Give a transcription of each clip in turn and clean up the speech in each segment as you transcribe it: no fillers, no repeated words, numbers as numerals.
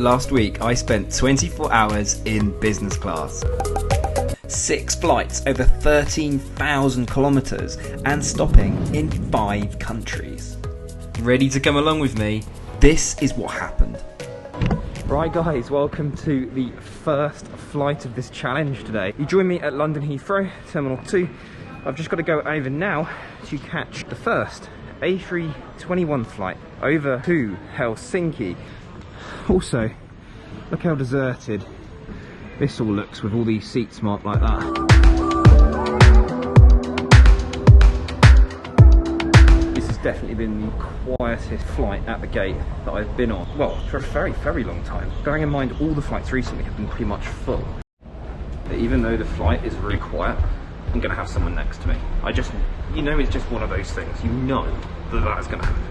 Last week I spent 24 hours in business class. 6 flights over 13,000 kilometres and stopping in 5 countries. Ready to come along with me? This is what happened. Right guys, welcome to the first flight of this challenge today. You join me at London Heathrow, Terminal 2. I've just got to go over now to catch the first A321 flight over to Helsinki. Also, look how deserted this all looks with all these seats marked like that. This has definitely been the quietest flight at the gate that I've been on, well, for a very, very long time. Bearing in mind all the flights recently have been pretty much full. But even though the flight is really quiet, I'm going to have someone next to me. You know, it's just one of those things. You know that is going to happen.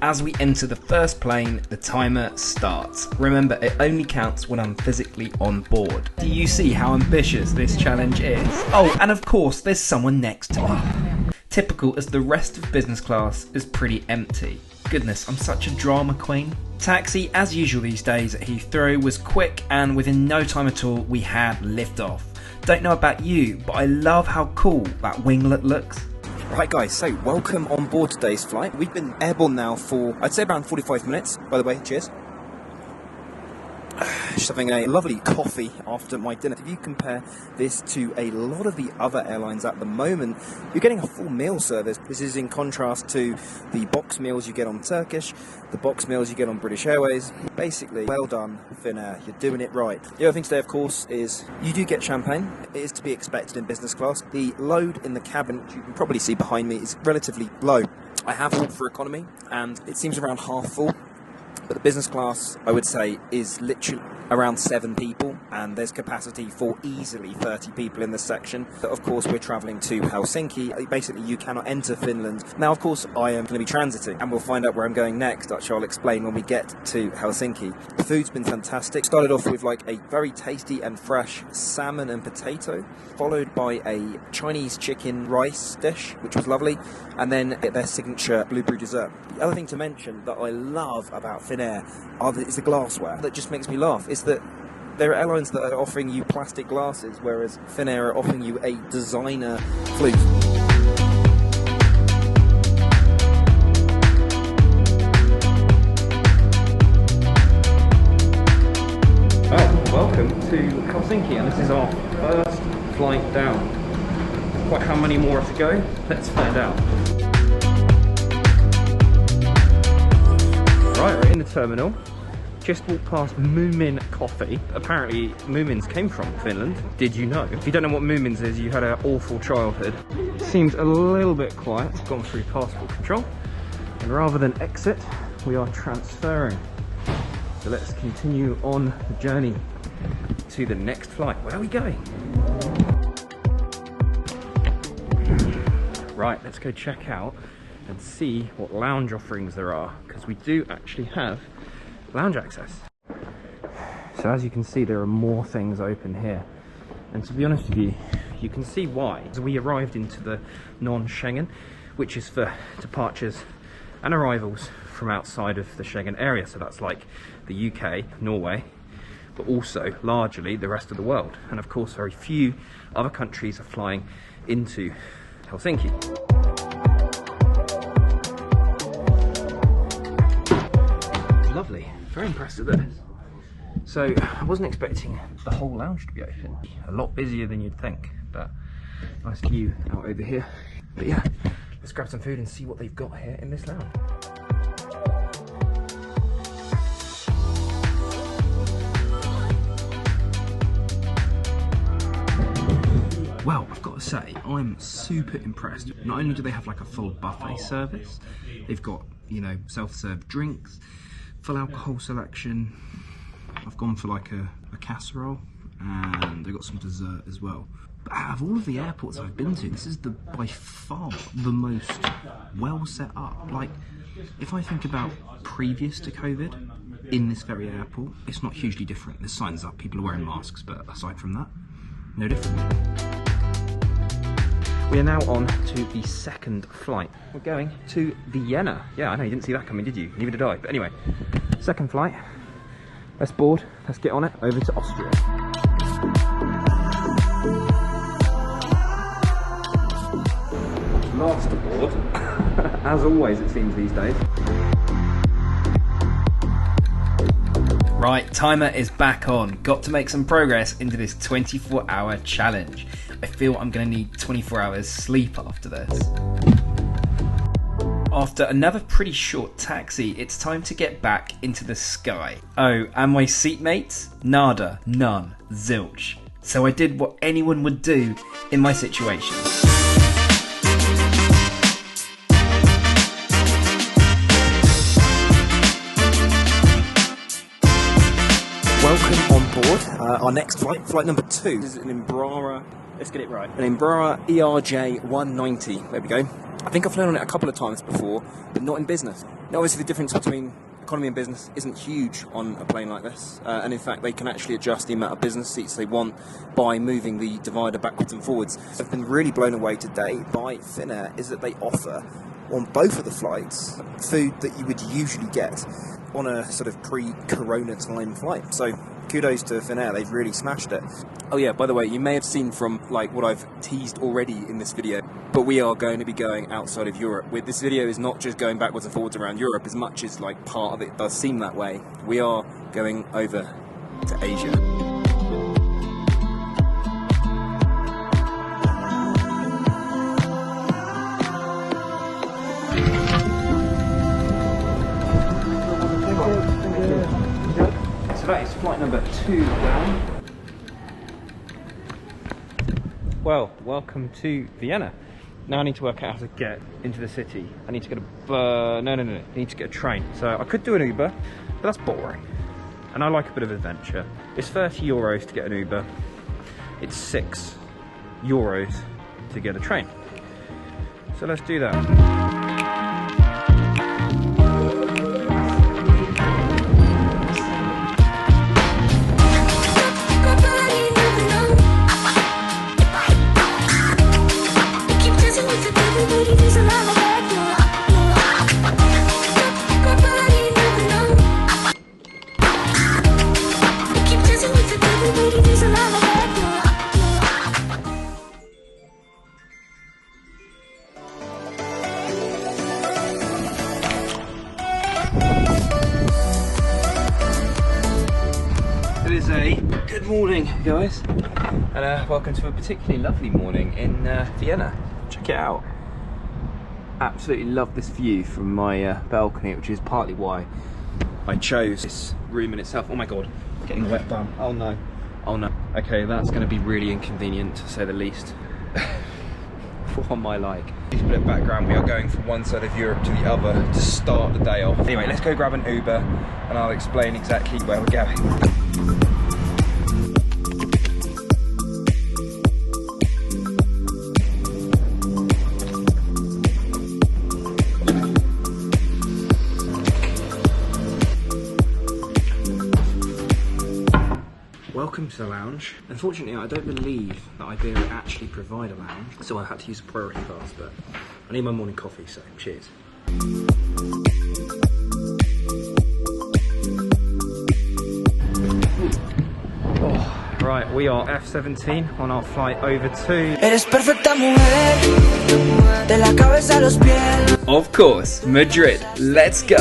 As we enter the first plane, the timer starts. Remember, it only counts when I'm physically on board. Do you see how ambitious this challenge is? Oh, and of course, there's someone next to me. Typical, as the rest of business class is pretty empty. Goodness, I'm such a drama queen. Taxi, as usual these days at Heathrow, was quick, and within no time at all, we had liftoff. Don't know about you, but I love how cool that winglet looks. Right guys, so welcome on board today's flight. We've been airborne now for, I'd say, around 45 minutes. By the way, cheers. Just having a lovely coffee after my dinner. If you compare this to a lot of the other airlines at the moment, you're getting a full meal service. This is in contrast to the box meals you get on Turkish, the box meals you get on British Airways. Basically, well done, Finnair. You're doing it right. The other thing today, of course, is you do get champagne. It is to be expected in business class. The load in the cabin, which you can probably see behind me, is relatively low. I have walked for economy, and it seems around half full. But the business class, I would say, is literally around 7 people, and there's capacity for easily 30 people in this section. But of course, we're travelling to Helsinki. Basically, you cannot enter Finland. Now, of course, I am going to be transiting, and we'll find out where I'm going next, which I'll explain when we get to Helsinki. The food's been fantastic. Started off with like a very tasty and fresh salmon and potato, followed by a Chinese chicken rice dish, which was lovely, and then their signature blueberry dessert. The other thing to mention that I love about Finnair is the glassware. That just makes me laugh. Is that there are airlines that are offering you plastic glasses, whereas Finnair are offering you a designer flute. Oh, welcome to Helsinki, and this is our first flight down. Quite how many more to go? Let's find out. Right, we're in the terminal. Just walked past Moomin Coffee. Apparently, Moomins came from Finland. Did you know? If you don't know what Moomins is, you had an awful childhood. Seems a little bit quiet. Gone through passport control. And rather than exit, we are transferring. So let's continue on the journey to the next flight. Where are we going? Right, let's go check out and see what lounge offerings there are, because we do actually have lounge access. So as you can see, there are more things open here, and to be honest with you, you can see why. So we arrived into the non-Schengen, which is for departures and arrivals from outside of the Schengen area, so that's like the UK, Norway, but also largely the rest of the world, and of course very few other countries are flying into Helsinki. Lovely, very impressed with this. So I wasn't expecting the whole lounge to be open. A lot busier than you'd think, but nice view out over here. But yeah, let's grab some food and see what they've got here in this lounge. Well, I've got to say, I'm super impressed. Not only do they have like a full buffet service, they've got, you know, self-serve drinks, full alcohol selection. I've gone for like a casserole, and they've got some dessert as well. But out of all of the airports I've been to, this is by far the most well set up. Like, if I think about previous to COVID, in this very airport, it's not hugely different. There's signs up, people are wearing masks, but aside from that, no different. We are now on to the second flight. We're going to Vienna. Yeah, I know, you didn't see that coming, did you? Neither did I. But anyway, second flight. let's board, let's get on it, over to Austria. Last aboard, as always it seems these days. Right, timer is back on. Got to make some progress into this 24-hour challenge. I feel I'm going to need 24 hours sleep after this. After another pretty short taxi, it's time to get back into the sky. Oh, and my seatmates? Nada, none, zilch. So I did what anyone would do in my situation. Welcome on board. Our next flight, flight number 2. This is an Iberia, let's get it right. An Iberia ERJ 190. There we go. I think I've flown on it a couple of times before, but not in business. Now, obviously the difference between economy and business isn't huge on a plane like this, and in fact they can actually adjust the amount of business seats they want by moving the divider backwards and forwards. I've been really blown away today by Finnair is that they offer on both of the flights food that you would usually get on a sort of pre-corona time flight. So kudos to Finnair, they've really smashed it. Oh yeah, by the way, you may have seen from like what I've teased already in this video, but we are going to be going outside of Europe. This video is not just going backwards and forwards around Europe, as much as like part of it does seem that way. We are going over to Asia. So that is flight number 2 down. Well, welcome to Vienna. Now I need to work out how to get into the city. I need to get a no. I need to get a train. So I could do an Uber, but that's boring. And I like a bit of adventure. It's 30 euros to get an Uber. It's 6 euros to get a train. So let's do that. It is a good morning, guys, and welcome to a particularly lovely morning in Vienna. Check it out. Absolutely love this view from my balcony, which is partly why I chose this room in itself. Oh my god, getting a wet bum. Oh no, oh no. Okay, that's going to be really inconvenient to say the least. For my like. Just a bit of background, we are going from one side of Europe to the other to start the day off. Anyway, let's go grab an Uber and I'll explain exactly where we're going. Welcome to the lounge. Unfortunately, I don't believe that Iberia actually provide a lounge, so I had to use a priority pass, but I need my morning coffee, so cheers. Oh, right, we are F17 on our flight over to... Of course, Madrid. Let's go.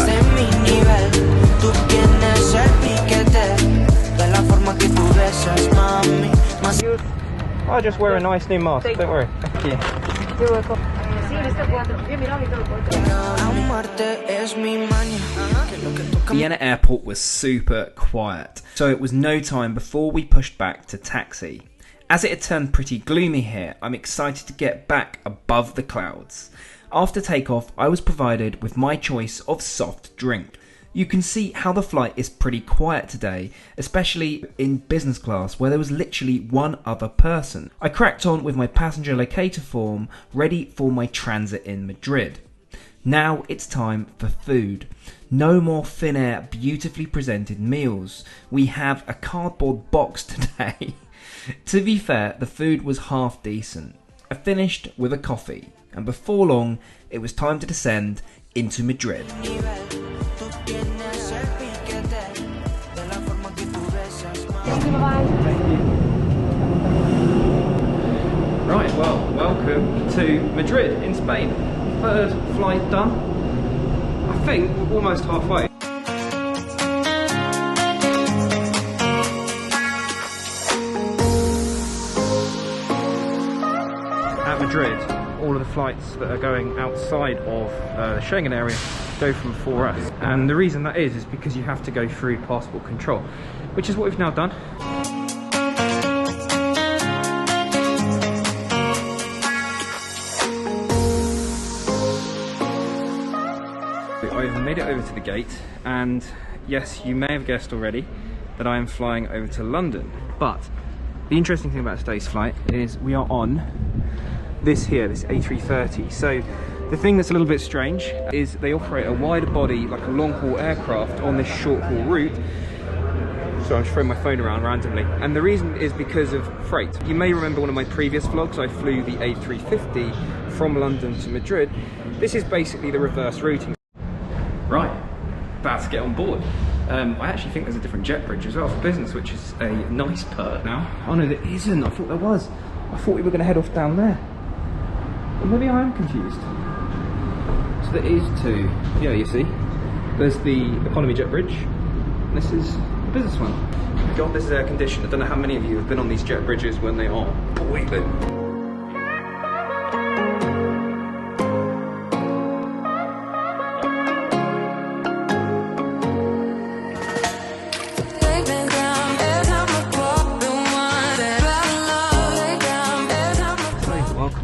I'll just wear a nice new mask, don't worry. Thank you. Vienna airport was super quiet, so it was no time before we pushed back to taxi. As it had turned pretty gloomy here, I'm excited to get back above the clouds. After takeoff, I was provided with my choice of soft drink. You can see how the flight is pretty quiet today, especially in business class where there was literally one other person. I cracked on with my passenger locator form, ready for my transit in Madrid. Now it's time for food. No more Finnair beautifully presented meals. We have a cardboard box today. To be fair, the food was half decent. I finished with a coffee, and before long, it was time to descend into Madrid. Right, well, welcome to Madrid in Spain. Third flight done. I think we're almost halfway. At Madrid, all of the flights that are going outside of the Schengen area go from 4S. And the reason that is because you have to go through passport control, which is what we've now done. I've made it over to the gate, and yes, you may have guessed already that I am flying over to London. But the interesting thing about today's flight is we are on this A330. So the thing that's a little bit strange is they operate a wider body, like a long haul aircraft, on this short haul route. So I'm just throwing my phone around randomly. And the reason is because of freight. You may remember one of my previous vlogs, I flew the A350 from London to Madrid. This is basically the reverse routing. Right, about to get on board. I actually think there's a different jet bridge as well for business, which is a nice perk now. Oh no, there isn't. I thought there was. I thought we were going to head off down there. Well, maybe I am confused. So there is two. Yeah, you see. There's the economy jet bridge. And this is the business one. God, this is air conditioned. I don't know how many of you have been on these jet bridges when they are boiling.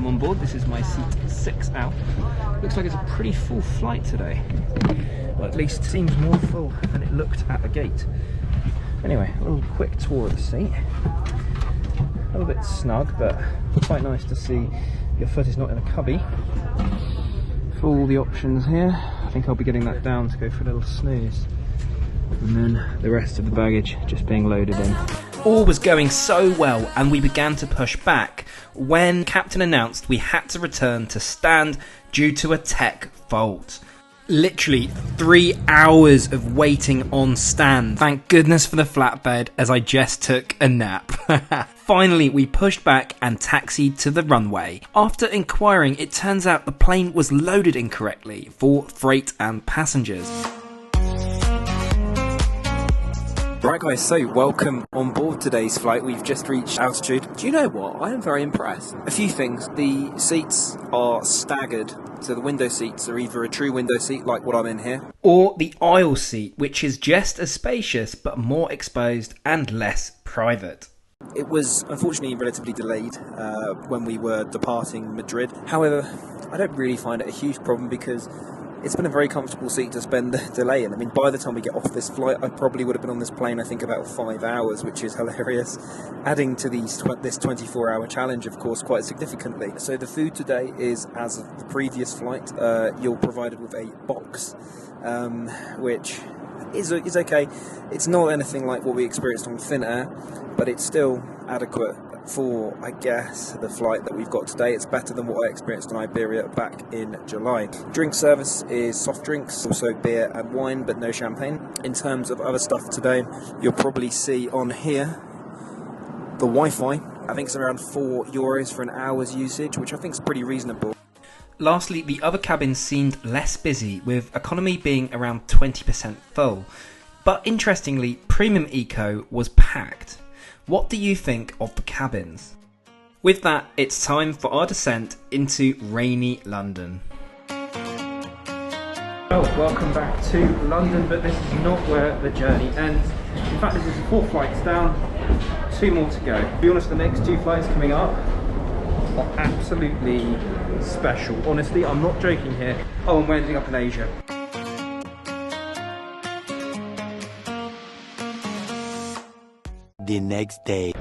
On board. This is my seat 6 out. Looks like it's a pretty full flight today. Well, at least seems more full than it looked at the gate. Anyway, a little quick tour of the seat. A little bit snug, but quite nice to see your foot is not in a cubby. For all the options here, I think I'll be getting that down to go for a little snooze. And then the rest of the baggage just being loaded in. All was going so well, and we began to push back when Captain announced we had to return to stand due to a tech fault. Literally 3 hours of waiting on stand. Thank goodness for the flatbed, as I just took a nap. Finally, we pushed back and taxied to the runway. After inquiring, it turns out the plane was loaded incorrectly for freight and passengers. Right guys, so welcome on board today's flight. We've just reached altitude. Do you know what? I am very impressed. A few things. The seats are staggered, so the window seats are either a true window seat like what I'm in here, or the aisle seat, which is just as spacious but more exposed and less private. It was unfortunately relatively delayed when we were departing Madrid. However, I don't really find it a huge problem because it's been a very comfortable seat to spend the delay in. I mean, by the time we get off this flight, I probably would have been on this plane, I think, about 5 hours, which is hilarious, adding to this 24-hour challenge, of course, quite significantly. So the food today is, as of the previous flight, you're provided with a box, which is okay. It's not anything like what we experienced on Finnair, but it's still adequate for, I guess, the flight that we've got today. It's better than what I experienced on Iberia back in July. Drink service is soft drinks, also beer and wine, but no champagne. In terms of other stuff today, you'll probably see on here the Wi-Fi. I think it's around €4 for an hour's usage, which I think is pretty reasonable. Lastly, the other cabins seemed less busy, with economy being around 20% full. But interestingly, Premium Eco was packed. What do you think of the cabins? With that, it's time for our descent into rainy London. Well, welcome back to London, but this is not where the journey ends. In fact, this is 4 flights down, 2 more to go. To be honest, the next 2 flights coming up are absolutely special. Honestly, I'm not joking here. Oh, and we're ending up in Asia. The next day.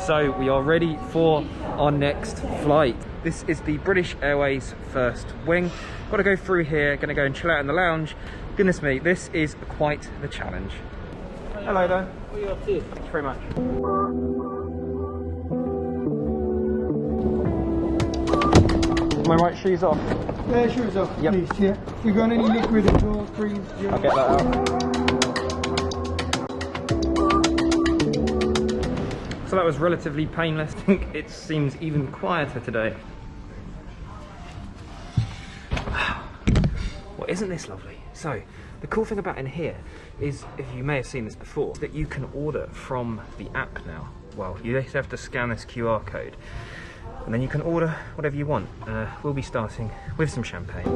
So we are ready for our next flight. This is the British Airways first wing. Got to go through here, gonna go and chill out in the lounge. Goodness me, this is quite the challenge. Hello there. What are you up to? Thank you very much. My right shoes off. Yeah, shoes off, yep. Please, yeah. You got any liquid at all, creams? I'll get that out. that was relatively painless. I think it seems even quieter today. Well, isn't this lovely? So, the cool thing about in here is, if you may have seen this before, that you can order from the app now. Well, you just have to scan this QR code, and then you can order whatever you want. We'll be starting with some champagne.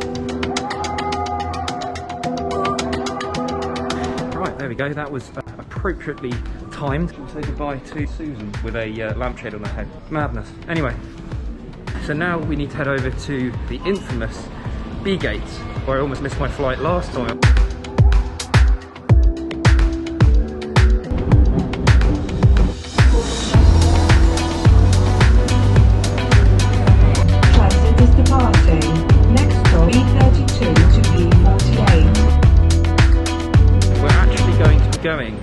Right, there we go. That was appropriately timed. We'll say goodbye to Susan with a lampshade on her head. Madness. Anyway, so now we need to head over to the infamous B gates, where I almost missed my flight last time. Transit is departing. Next stop B32 to B48. We're actually going to be going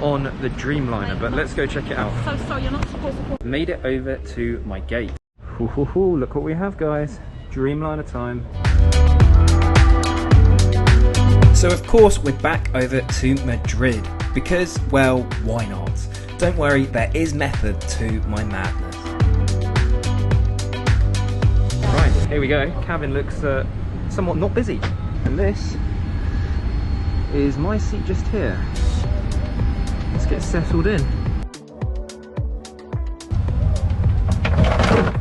on the Dreamliner, but let's go check it out. So sorry, you're not supposed to. Made it over to my gate. Look what we have, guys. Dreamliner time. So of course we're back over to Madrid because, well, why not? Don't worry, there is method to my madness. Right, here we go. Cabin looks somewhat not busy. And this is my seat just here. Let's get settled in.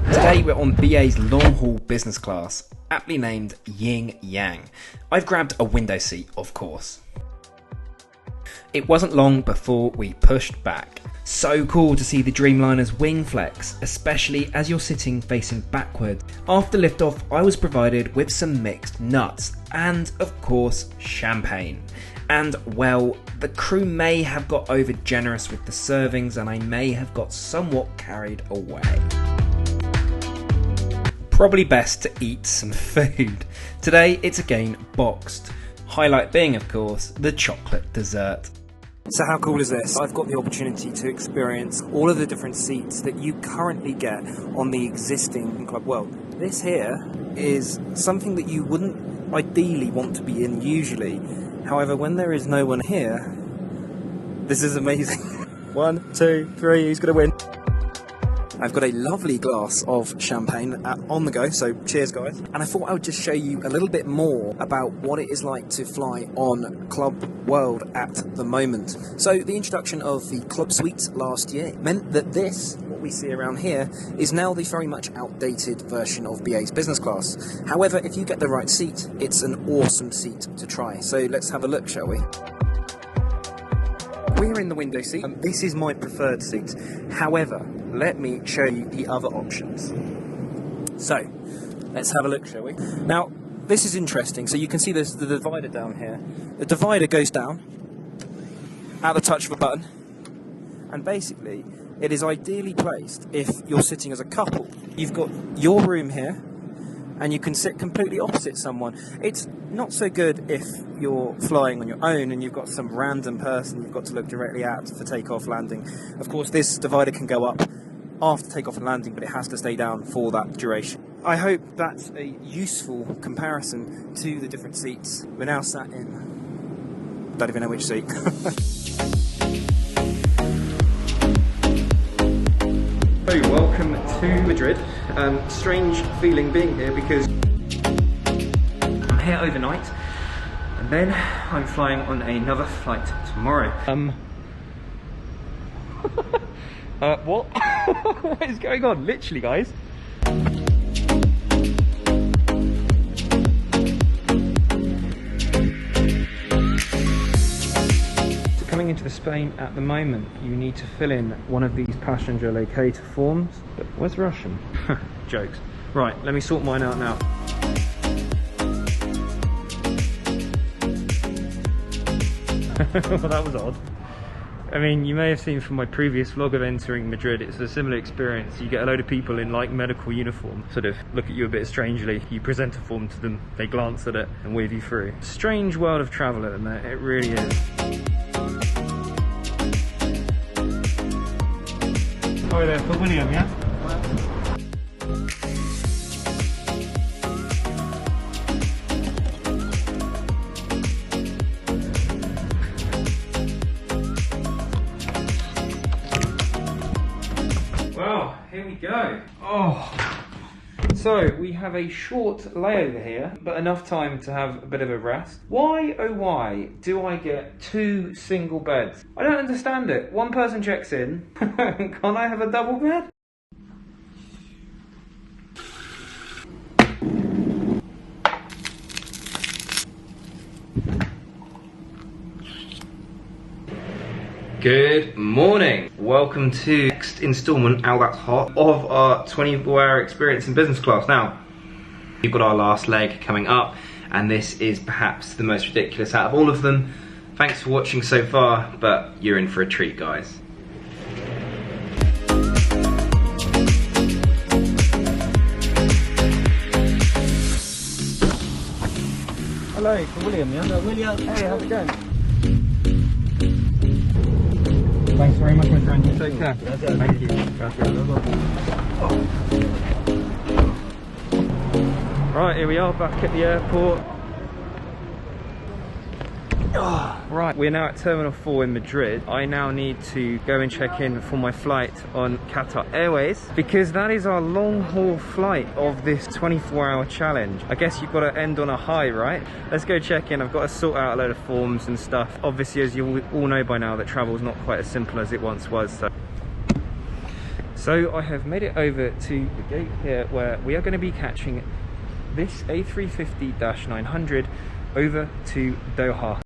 Today we're on BA's long-haul business class, aptly named Yin Yang. I've grabbed a window seat, of course. It wasn't long before we pushed back. So cool to see the Dreamliner's wing flex, especially as you're sitting facing backward. After liftoff, I was provided with some mixed nuts and, of course, champagne. And, well, the crew may have got over generous with the servings and I may have got somewhat carried away. Probably best to eat some food. Today it's again boxed. Highlight being, of course, the chocolate dessert. So how cool is this? I've got the opportunity to experience all of the different seats that you currently get on the existing Club World. This here is something that you wouldn't ideally want to be in usually. However, when there is no one here, this is amazing. 1, 2, 3, who's going to win? I've got a lovely glass of champagne on the go, so cheers guys. And I thought I would just show you a little bit more about what it is like to fly on Club World at the moment. So the introduction of the Club Suite last year meant that this, what we see around here, is now the very much outdated version of BA's business class. However, if you get the right seat, it's an awesome seat to try. So let's have a look, shall we? We're in the window seat. This is my preferred seat. However, let me show you the other options. So, let's have a look, shall we? Now, this is interesting. So you can see there's the divider down here. The divider goes down at the touch of a button. And basically, it is ideally placed if you're sitting as a couple. You've got your room here, and you can sit completely opposite someone. It's not so good if you're flying on your own and you've got some random person you've got to look directly at for takeoff, landing. Of course, this divider can go up after takeoff and landing, but it has to stay down for that duration. I hope that's a useful comparison to the different seats. We're now sat in, don't even know which seat. So, welcome to Madrid. Strange feeling being here because I'm here overnight and then I'm flying on another flight tomorrow. What? What is going on? Literally, guys. Coming into the Spain at the moment, you need to fill in one of these passenger locator forms. But where's Russian? Jokes. Right, let me sort mine out now. Well, that was odd. I mean, you may have seen from my previous vlog of entering Madrid, it's a similar experience. You get a load of people in like medical uniform, sort of look at you a bit strangely. You present a form to them, they glance at it and wave you through. Strange world of travel at the minute, it really is. Hi there, for William, yeah? here we go. Oh, so we have a short layover here, but enough time to have a bit of a rest. Why, oh why, do I get 2 single beds? I don't understand it. One person checks in. Can't I have a double bed? Good morning. Welcome to the next instalment, Ow That's Hot, of our 24-hour experience in business class. Now, we've got our last leg coming up, and this is perhaps the most ridiculous out of all of them. Thanks for watching so far, but you're in for a treat, guys. Hello, it's William, yeah? Hello, William. Hey, how's it going? Thanks very much, my friend. Take care. Thank you. Right, here we are back at the airport. Right, we're now at Terminal 4 in Madrid. I now need to go and check in for my flight on Qatar Airways because that is our long haul flight of this 24-hour challenge. I guess you've got to end on a high, right? Let's go check in. I've got to sort out a load of forms and stuff. Obviously, as you all know by now, that travel is not quite as simple as it once was. So I have made it over to the gate here where we are going to be catching this A350-900 over to Doha.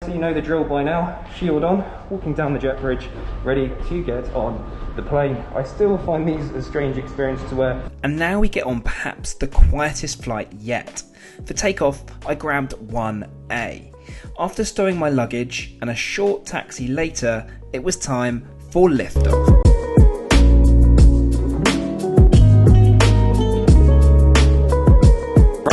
So you know the drill by now, shield on, walking down the jet bridge, ready to get on the plane. I still find these a strange experience to wear. And now we get on perhaps the quietest flight yet. For takeoff, I grabbed 1A. After stowing my luggage and a short taxi later, it was time for liftoff.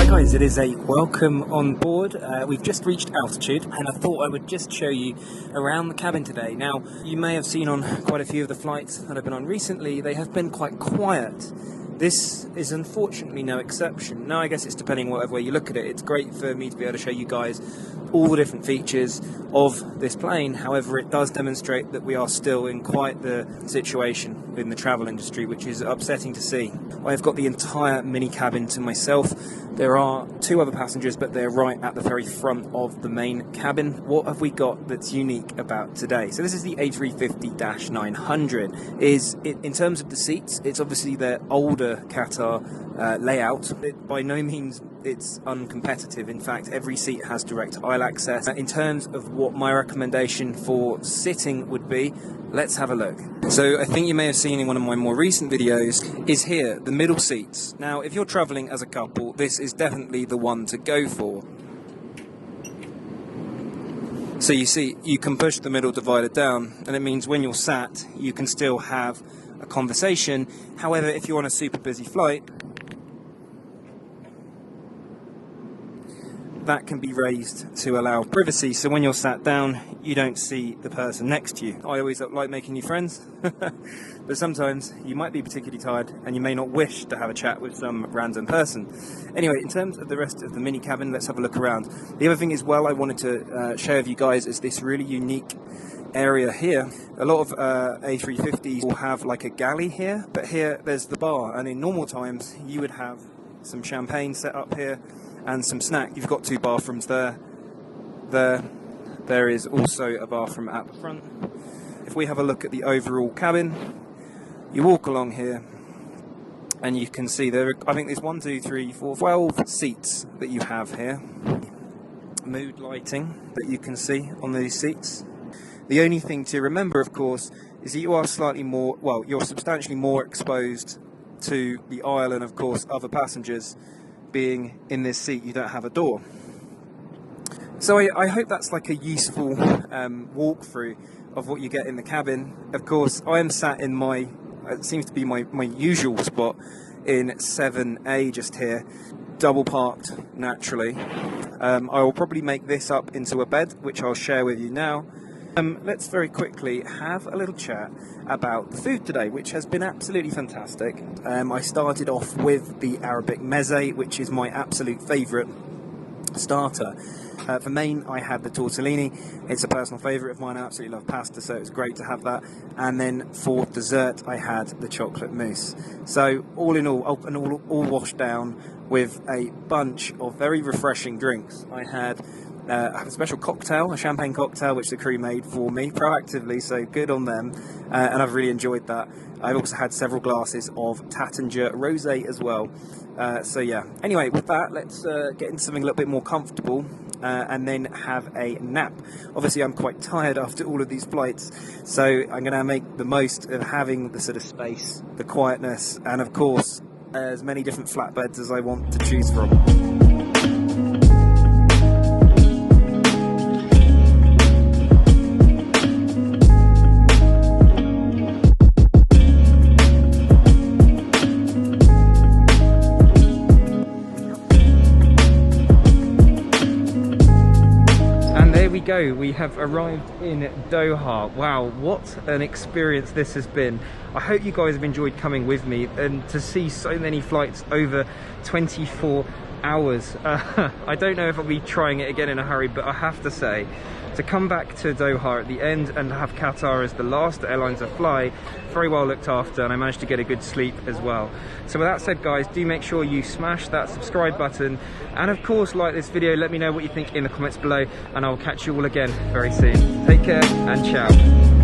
Guys, it is a welcome on board. We've just reached altitude and I thought I would just show you around the cabin today. Now, you may have seen on quite a few of the flights that I've been on recently, they have been quite quiet. This is unfortunately no exception. Now, I guess it's depending whatever way you look at it. It's great for me to be able to show you guys all the different features of this plane. However, it does demonstrate that we are still in quite the situation in the travel industry, which is upsetting to see. I've got the entire mini cabin to myself. There are 2 other passengers, but they're right at the very front of the main cabin. What have we got that's unique about today? So this is the A350-900. In terms of the seats, it's obviously their older Qatar layout. By no means it's uncompetitive. In fact, every seat has direct aisle access. In terms of what my recommendation for sitting would be, let's have a look. So I think you may have seen in one of my more recent videos is here, the middle seats. Now, if you're traveling as a couple, this is definitely the one to go for. So you see, you can push the middle divider down, and it means when you're sat, you can still have a conversation. However, if you're on a super busy flight, that can be raised to allow privacy, so when you're sat down you don't see the person next to you. I always like making new friends but sometimes you might be particularly tired and you may not wish to have a chat with some random person. Anyway, in terms of the rest of the mini cabin, let's have a look around. The other thing as well I wanted to share with you guys is this really unique area here. A lot of A350s will have like a galley here, but here there's the bar, and in normal times you would have some champagne set up here and some snack. You've got 2 bathrooms there. There is also a bathroom at the front. If we have a look at the overall cabin, you walk along here and you can see there, I think there's 12 seats that you have here. Mood lighting that you can see on these seats. The only thing to remember, of course, is that you are slightly more, well, you're substantially more exposed to the aisle and, of course, other passengers. Being in this seat, you don't have a door. So I hope that's like a useful walkthrough of what you get in the cabin. Of course, I am sat in my, it seems to be my usual spot in 7A just here, double parked naturally. I will probably make this up into a bed, which I'll share with you now. Let's very quickly have a little chat about the food today, which has been absolutely fantastic. I started off with the Arabic meze, which is my absolute favourite. starter. For main, I had the tortellini. It's a personal favourite of mine. I absolutely love pasta, so it was great to have that. And then for dessert, I had the chocolate mousse. So all in all, all washed down with a bunch of very refreshing drinks. I had a special cocktail, a champagne cocktail, which the crew made for me proactively, so good on them. And I've really enjoyed that. I've also had several glasses of Taittinger Rosé as well. So yeah, anyway, with that, let's get into something a little bit more comfortable and then have a nap. Obviously, I'm quite tired after all of these flights, so I'm going to make the most of having the sort of space, the quietness, and of course, as many different flatbeds as I want to choose from. Go. We have arrived in Doha. Wow, what an experience this has been. I hope you guys have enjoyed coming with me, and to see so many flights over 24 hours. I don't know if I'll be trying it again in a hurry, but I have to say, to come back to Doha at the end and have Qatar as the last airline to fly, very well looked after, and I managed to get a good sleep as well. So with that said, guys, do make sure you smash that subscribe button, and of course like this video. Let me know what you think in the comments below, and I'll catch you all again very soon. Take care and ciao.